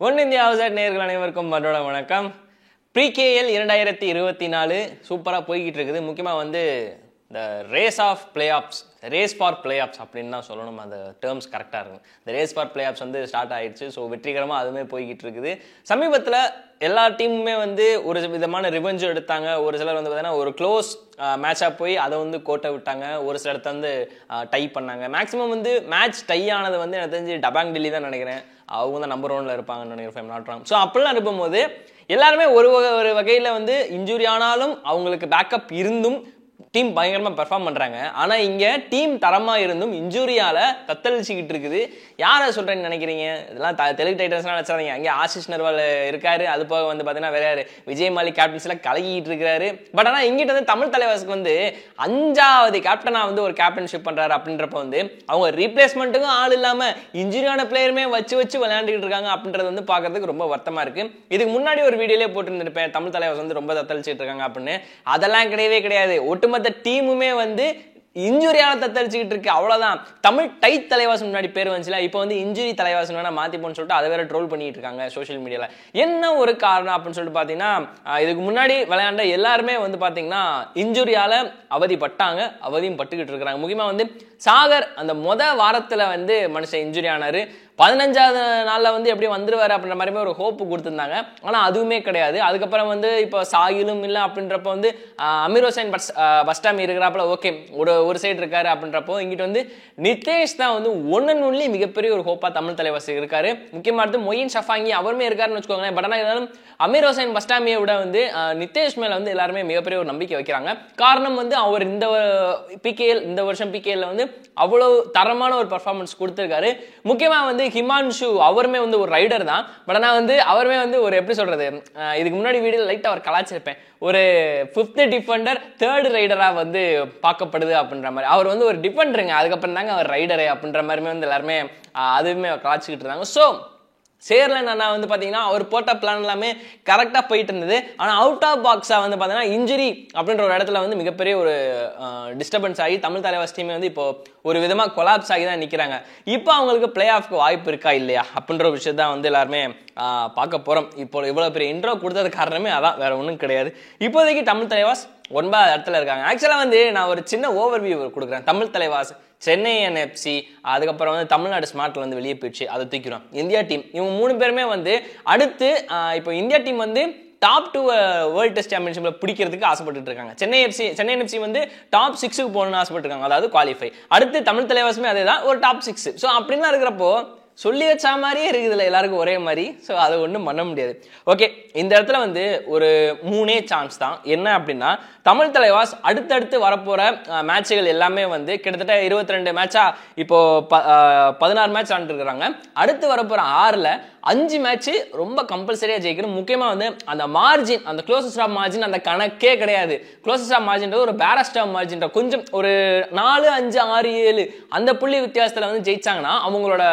One India house நேயர்கள் அனைவருக்கும் மற்றோட வணக்கம். ப்ரீகேஎல் 2024 சூப்பராக போய்கிட்டு இருக்குது. முக்கியமாக வந்து இந்த ரேஸ் ஃபார் பிளே ஆஃப்ஸ் அப்படின்னு தான் சொல்லணும். அந்த டேர்ம்ஸ் கரெக்டாக இருக்கும். இந்த ரேஸ் ஃபார் பிளே ஆஃப்ஸ் வந்து ஸ்டார்ட் ஆயிடுச்சு. ஸோ வெற்றிகரமாக அதுவுமே போய்கிட்டு இருக்குது. சமீபத்தில் எல்லா டீமுமே வந்து ஒரு விதமான ரிவெஞ்ச் எடுத்தாங்க. ஒரு சிலர் வந்து பார்த்தீங்கன்னா ஒரு க்ளோஸ் மேட்சாக போய் அதை வந்து கோட்டை விட்டாங்க. ஒரு சில இடத்த வந்து டை பண்ணாங்க. மேக்ஸிமம் வந்து மேட்ச் டை ஆனது வந்து எனக்கு தெரிஞ்சு டபாங் டெல்லி தான் நினைக்கிறேன். அவங்க தான் நம்பர் 1ல இருப்பாங்கன்னு நினைக்கிறேன், நாட் ராங். ஸோ அப்படிலாம் இருக்கும்போது எல்லாருமே ஒரு வகையில் வந்து இன்ஜுரி ஆனாலும் அவங்களுக்கு பேக்கப் இருந்தும் டீம் பயங்கரமாக பெர்ஃபார்ம் பண்ணுறாங்க. ஆனால் இங்கே டீம் தரமாக இருந்தும் இன்ஜுரியால் தத்தளிச்சுக்கிட்டு இருக்குது. யாரை சொல்கிறேன்னு நினைக்கிறீங்க? இதெல்லாம் தெலுங்கு டைட்டன்ஸ்லாம் வச்சாதீங்க. அங்கே ஆஷிஷ் நர்வால் இருக்காரு. அது போக வந்து பார்த்தீங்கன்னா வேற யார், விஜய் மாலிக் கேப்டன்ஸ்லாம் கலகிட்டு இருக்கிறாரு. பட் ஆனால் இங்கிட்ட வந்து தமிழ் தலைவாசுக்கு வந்து 5வது கேப்டனாக வந்து ஒரு கேப்டன்ஷிப் பண்ணுறாரு. அப்படின்றப்ப வந்து அவங்க ரீப்ளேஸ்மெண்ட்டுக்கும் ஆள் இல்லாமல் இன்ஜுரியான பிளேயருமே வச்சு விளையாண்டுக்கிட்டு இருக்காங்க. அப்படின்றது வந்து பார்க்கறதுக்கு ரொம்ப வருத்தமாக இருக்குது. இதுக்கு முன்னாடி ஒரு வீடியோலேயே போட்டுருந்துருப்பேன், தமிழ் தலைவாஸ் வந்து ரொம்ப தத்தளிச்சுட்டு இருக்காங்க அப்படின்னு. அதெல்லாம் கிடையவே கிடையாது. ஒட்டுமொத்த டீமுமே வந்து இன்ஜுரியால தத்தளிச்சுக்கிட்டு இருக்கு. அவ்வளவுதான். தமிழ் டை தலைவாசம் முன்னாடி பேர் வந்துச்சுல, இப்போ வந்து இன்ஜுரி தலைவாசம் வேணா மாத்திப்போன்னு சொல்லிட்டு அதை வேற ட்ரோல் பண்ணிட்டு இருக்காங்க சோஷியல் மீடியால. என்ன ஒரு காரணம் அப்படின்னு சொல்லிட்டு பாத்தீங்கன்னா, இதுக்கு முன்னாடி விளையாண்ட எல்லாருமே வந்து பாத்தீங்கன்னா இன்ஜுரியால அவதியும் பட்டுக்கிட்டு இருக்காங்க. முக்கியமா வந்து சாகர் அந்த வாரத்துல வந்து மனுஷன் இன்ஜுரி ஆனாரு. 15வது நாள்ல வந்து எப்படி வந்துருவாரு அப்படின்ற மாதிரி ஒரு ஹோப்பு கொடுத்துருந்தாங்க. ஆனா அதுவுமே கிடையாது. அதுக்கப்புறம் வந்து இப்போ சாகிலும் இல்லை அப்படின்றப்ப வந்து அமீர் ஹுசைன் பஸ்டாமி இருக்கிறாப்புல ஓகே ஒரு சைடு இருக்காரு. அப்படின்றப்போ இங்கிட்ட வந்து நிதேஷ் தான் வந்து ஒன்லி மிகப்பெரிய ஒரு ஹோப்பா தமிழ் தலைவாசி இருக்காரு. முக்கியமா அடுத்து மொயின் ஷஃபாங்கி அவருமே இருக்காருன்னு வச்சுக்கோங்களேன். பட் ஆனால் இருந்தாலும் அமீர் ஹுசைன் பஸ்டாமியை விட வந்து நிதேஷ் மேல வந்து எல்லாருமே மிகப்பெரிய ஒரு நம்பிக்கை வைக்கிறாங்க. காரணம் வந்து அவர் இந்த வருஷம் பிகேஎல் வந்து அவ்வளவு தரமான ஒரு பர்ஃபார்மன்ஸ் கொடுத்திருக்காரு. முக்கியமா வந்து ஹிமான்ஷு அவருமே வந்து ஒரு ரைடர் தான். பட் ஆனால் வந்து அவருமே வந்து ஒரு எப்படி சொல்றது, இதுக்கு முன்னாடி வீடியோ லைட்டா அவர் கலாச்சிருப்பேன், ஒரு 5th டிஃபெண்டர் 3rd ரைடரா வந்து பார்க்கப்படுது அப்படின்ற மாதிரி. அவர் வந்து ஒரு டிஃபெண்டருங்க, அதுக்கப்புறம் தாங்க அவர் ரைடரு அப்படின்ற மாதிரி வந்து எல்லாருமே அதுவுமே கலாச்சிக்கிட்டு இருந்தாங்க. ஸோ சேர்லன் அண்ணா வந்து பார்த்தீங்கன்னா அவர் போட்ட பிளான் எல்லாமே கரெக்டாக போயிட்டு இருந்தது. ஆனால் அவுட் ஆஃப் பாக்ஸாக வந்து பார்த்தீங்கன்னா இன்ஜுரி அப்படின்ற ஒரு இடத்துல வந்து மிகப்பெரிய ஒரு டிஸ்டர்பன்ஸ் ஆகி தமிழ் தலைவாஸ் டீமே வந்து இப்போ ஒரு விதமாக கொலாப்ஸ் ஆகி தான் நிற்கிறாங்க. இப்போ அவங்களுக்கு பிளே ஆஃப்க்கு வாய்ப்பு இருக்கா இல்லையா அப்படின்ற ஒரு விஷயத்தான் வந்து எல்லாருமே பார்க்க போகிறோம். இப்போ இவ்வளோ பெரிய இன்ட்ரோ கொடுத்தது காரணமே அதான், வேற ஒன்றும் கிடையாது. இப்போதைக்கு தமிழ் தலைவாஸ் 9வது இடத்துல இருக்காங்க. ஆக்சுவலாக வந்து நான் ஒரு சின்ன ஓவர்வியூ கொடுக்குறேன். தமிழ் தலைவாஸ், சென்னை என்எஃப்சி, அதுக்கப்புறம் வந்து தமிழ்நாடு ஸ்மார்ட்ல வந்து வெளியே போயிடுச்சு, அதை தூக்கிறோம். இந்தியா டீம் இவங்க 3 பேருமே வந்து அடுத்து இப்போ இந்தியா டீம் வந்து டாப் 2 வேர்ல்டு டெஸ்ட் சாம்பியன்ஷிப்ல பிடிக்கிறதுக்கு ஆசைப்பட்டு இருக்காங்க. சென்னை என்எஃப்சி வந்து டாப் 6க்கு போகணும்னு ஆசைப்பட்டு இருக்காங்க, அதாவது குவாலிஃபை. அடுத்து தமிழ் தலைவாசுமே அதே தான், ஒரு டாப் 6. ஸோ அப்படின்லாம் இருக்கிறப்போ சொல்லி வச்சா மாதிரியே இருக்குதுல்ல எல்லாருக்கும் ஒரே மாதிரி. ஸோ அதை ஒன்றும் பண்ண முடியாது. ஓகே, இந்த இடத்துல வந்து ஒரு 3 சான்ஸ் தான். என்ன அப்படின்னா, தமிழ் தலைவாஸ் அடுத்தடுத்து வரப்போற மேட்சுகள் எல்லாமே வந்து கிட்டத்தட்ட 22 மேட்சா இப்போ 16 மேட்ச் ஆண்டுருக்காங்க. அடுத்து வரப்போற 6ல் 5 மேட்ச் ரொம்ப கம்பல்சரியா ஜெயிக்கணும். முக்கியமா வந்து அந்த மார்ஜின், அந்த க்ளோசஸ்ட் ஆஃப் மார்ஜின் அந்த கணக்கே கிடையாது. க்ளோசஸ்ட் ஆஃப் மார்ஜின் ஒரு பேரஸ்ட் ஆஃப் மார்ஜின் கொஞ்சம் ஒரு 4, 5, 6, 7 அந்த புள்ளி வித்தியாசத்துல வந்து ஜெயிச்சாங்கன்னா அவங்களோட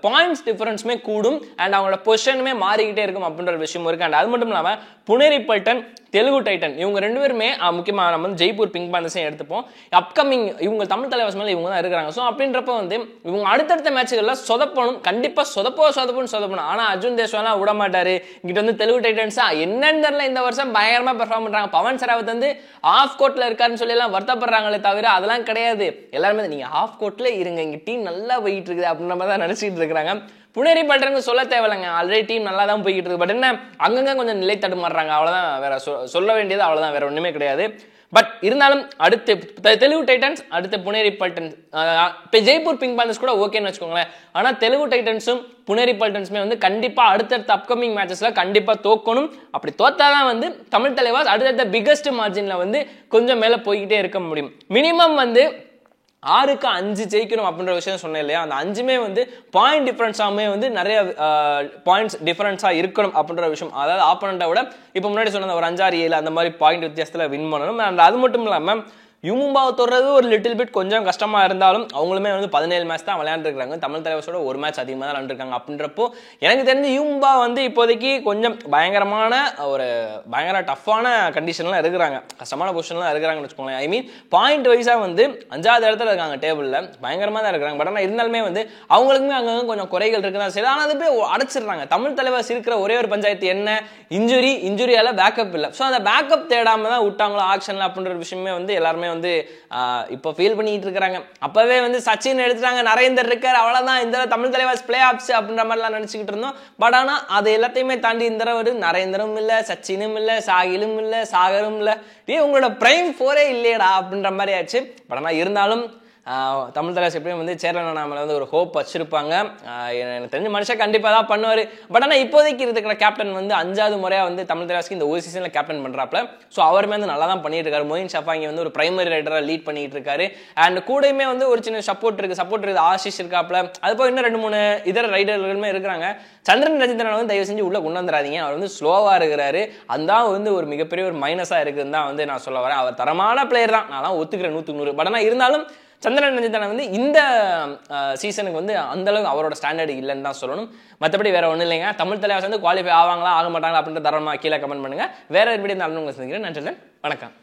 பாயிண்ட்ஸ் டிஃபரன்ஸுமே கூடும் அண்ட் அவங்களோட பொசிஷனுமே மாறிக்கிட்டே இருக்கும் அப்படின்ற ஒரு விஷயம் இருக்கு. அண்ட் அது மட்டும் இல்லாம புனேரி பல்டன், தெலுங்கு டைட்டன் இவங்க 2 பேருமே முக்கியமா நம்ம வந்து ஜெய்ப்பூர் பிங்க் பேந்தர்ஸையும் எடுத்துப்போம். அப்கமிங் இவங்க தமிழ் தலைவாஸ் மேல இவங்க தான் இருக்கிறாங்க. ஸோ அப்படின்றப்ப வந்து இவங்க அடுத்தடுத்த மேட்சுகள்ல சொதப்பணும், கண்டிப்பா சொதப்பணும். ஆனா அர்ஜுன் தேஷ்வாலாம் விட மாட்டாரு. இங்கிட்ட வந்து தெலுங்கு டைட்டன்ஸா என்னன்னு தெரியல, இந்த வருஷம் பயங்கரமா பெர்ஃபார்ம் பண்றாங்க. பவன் சராவத் வந்து ஆஃப் கோர்ட்ல இருக்காருன்னு சொல்லி எல்லாம் வருத்தப்படுறாங்களே தவிர அதெல்லாம் கிடையாது. எல்லாருமே நீங்க ஆஃப் கோர்ட்ல இருங்க, இங்க டீம் நல்லா போயிட்டு இருக்குது அப்படின்ற மாதிரி தான் நினைச்சிட்டு இருக்காங்க. புனேரி பல்டனுக்கு சொல்ல தேவையில்லைங்க, ஆல்ரெடி டீம் நல்லா தான் போய்கிட்டு இருக்கு. பட் என்ன அங்கங்க கொஞ்சம் நிலை தடுமாறுறாங்க, அவ்வளவுதான். வேற சொல்ல வேண்டியது அவ்வளவுதான், வேற ஒண்ணுமே கிடையாது. பட் இருந்தாலும் அடுத்து தெலுங்கு டைட்டன்ஸ், அடுத்து புனேரி பல்டன்ஸ், இப்போ ஜெய்ப்பூர் பிங்க் பேந்தர்ஸ் கூட ஓகேன்னு வச்சுக்கோங்களேன். ஆனால் தெலுங்கு டைட்டன்ஸும் புனேரி பல்டன்ஸுமே வந்து கண்டிப்பா அடுத்தடுத்த அப்கமிங் மேட்சஸ்ல கண்டிப்பா தோக்கணும். அப்படி தோத்தாதான் வந்து தமிழ் தலைவாஸ் அடுத்தடுத்த பிகஸ்ட் மார்ஜின்ல வந்து கொஞ்சம் மேல போய்கிட்டே இருக்க முடியும். மினிமம் வந்து 6க்கு 5 ஜெயிக்கணும் அப்படின்ற விஷயம் சொன்னேன் இல்லையா, அந்த 5மே வந்து பாயிண்ட் டிஃபரன்ஸாமே வந்து நிறைய பாயிண்ட்ஸ் டிஃபரன்ஸா இருக்கணும் அப்படின்ற விஷயம். அதாவது ஆப்போனண்ட்டை விட இப்போ முன்னாடி சொன்ன ஒரு 5, 6, 7 அந்த மாதிரி பாயிண்ட் வித்தியாசத்துல வின் பண்ணணும். அண்ட் அது மட்டும் இல்லாம யூமும்பாவை தொடுறது ஒரு லிட்டில் பிட் கொஞ்சம் கஷ்டமாக இருந்தாலும் அவங்களுமே வந்து 17 மேட்ச் தான் விளையாண்டுருக்காங்க. தமிழ் தலைவர்ஸோட ஒரு மேட்ச் அதிகமாக தான் விளையாண்டுருக்காங்க. அப்படின்றப்போ எனக்கு தெரிஞ்சு யூமும்பா வந்து இப்போதைக்கு கொஞ்சம் பயங்கர டஃப்பான கண்டிஷன்லாம் இருக்கிறாங்க, கஷ்டமான பொசிஷன்லாம் இருக்கிறாங்கன்னு வச்சுக்கோங்களேன். ஐ மீன் பாயிண்ட் வைஸாக வந்து 5வது இடத்துல இருக்காங்க டேபிளில், பயங்கரமாக தான் இருக்கிறாங்க. பட் ஆனால் இருந்தாலுமே வந்து அவங்களுக்குமே அங்கங்கே கொஞ்சம் குறைகள் இருக்குதான் சரி. ஆனால் அது போய் அடைச்சிடுறாங்க. தமிழ் தலைவர்ஸ் இருக்கிற ஒரே ஒரு பஞ்சாயத்து என்ன, இன்ஜுரியால பேக்கப் இல்லை. ஸோ அந்த பேக்கப் தேடாமல் தான் விட்டாங்களோ ஆக்ஷனில் அப்படின்ற விஷயமே வந்து எல்லாருமே வந்து இப்போ ஃபீல் பண்ணிட்டு இருக்கிறாங்க. அப்பவே வந்து சச்சின் எடுத்துட்டாங்க, நரேந்தர் இருக்கார், அவ்வளோதான் இந்த தமிழ் தலைவர்ஸ் பிளே ஆப்ஸ் அப்படின்ற மாதிரிலாம் நினச்சிக்கிட்டு இருந்தோம். பட் ஆனால் அது எல்லாத்தையுமே தாண்டி இந்த ஒரு நரேந்தரும் இல்லை, சச்சினும் இல்லை, சாகிலும் இல்லை, சாகரும் இல்லை, உங்களோட பிரைம் 4 இல்லையடா அப்படின்ற மாதிரி ஆச்சு. பட் ஆனால் இருந்தாலும் தமிழ் தலைவர்ஸ் எப்படியும் வந்து சேர்லன் நாம வந்து ஒரு ஹோப் வச்சிருப்பாங்க. எனக்கு தெரிஞ்ச மனுஷன் கண்டிப்பாக தான் பண்ணுவார். பட் ஆனால் இப்போதைக்கு இருக்கிற கேப்டன் வந்து 5வது முறையாக வந்து தமிழ் தலைவர்ஸ்க்கு இந்த ஒரு சீசனில் கேப்டன் பண்ணுறாப்ல. ஸோ அவருமே வந்து நல்லா தான் பண்ணிட்டு இருக்காரு. மொயின் ஷஃபாங்கி வந்து ஒரு பிரைமரி ரைடராக லீட் பண்ணிட்டு இருக்காரு. அண்ட் கூடயுமே வந்து ஒரு சின்ன சப்போர்ட் இருக்குது, ஆஷிஷ் இருக்காப்ல. அது போக இன்னும் 2-3 இதர ரைடர்களுமே இருக்கிறாங்க. சந்திரன் ரஜிந்திரன் வந்து தயவு செஞ்சு உள்ள கொண்டு வந்துடாதீங்க, அவர் வந்து ஸ்லோவாக இருக்கிறாரு. அதுதான் வந்து ஒரு மிகப்பெரிய ஒரு மைனஸாக இருக்குதுன்னு தான் வந்து நான் சொல்ல வரேன். அவர் தரமான பிளேயர் தான், நான் ஒத்துக்கிறேன் 100%. பட் ஆனால் இருந்தாலும் சந்திரன் ரஞ்சிதன் வந்து இந்த சீசனுக்கு வந்து அந்த அளவுக்கு அவரோட ஸ்டாண்டர்ட் இல்லைன்னு தான் சொல்லணும். மற்றபடி வேற ஒன்றும் இல்லைங்க. தமிழ் தலைவர்ஸ் வந்து குவாலிஃபை ஆவாங்களா ஆக மாட்டாங்களா அப்படின்ற தரமாக கீழே கமெண்ட் பண்ணுங்க. வேற எப்படி இருந்தாலும் உங்களை சந்திக்கிறேன். நன்றி, வணக்கம்.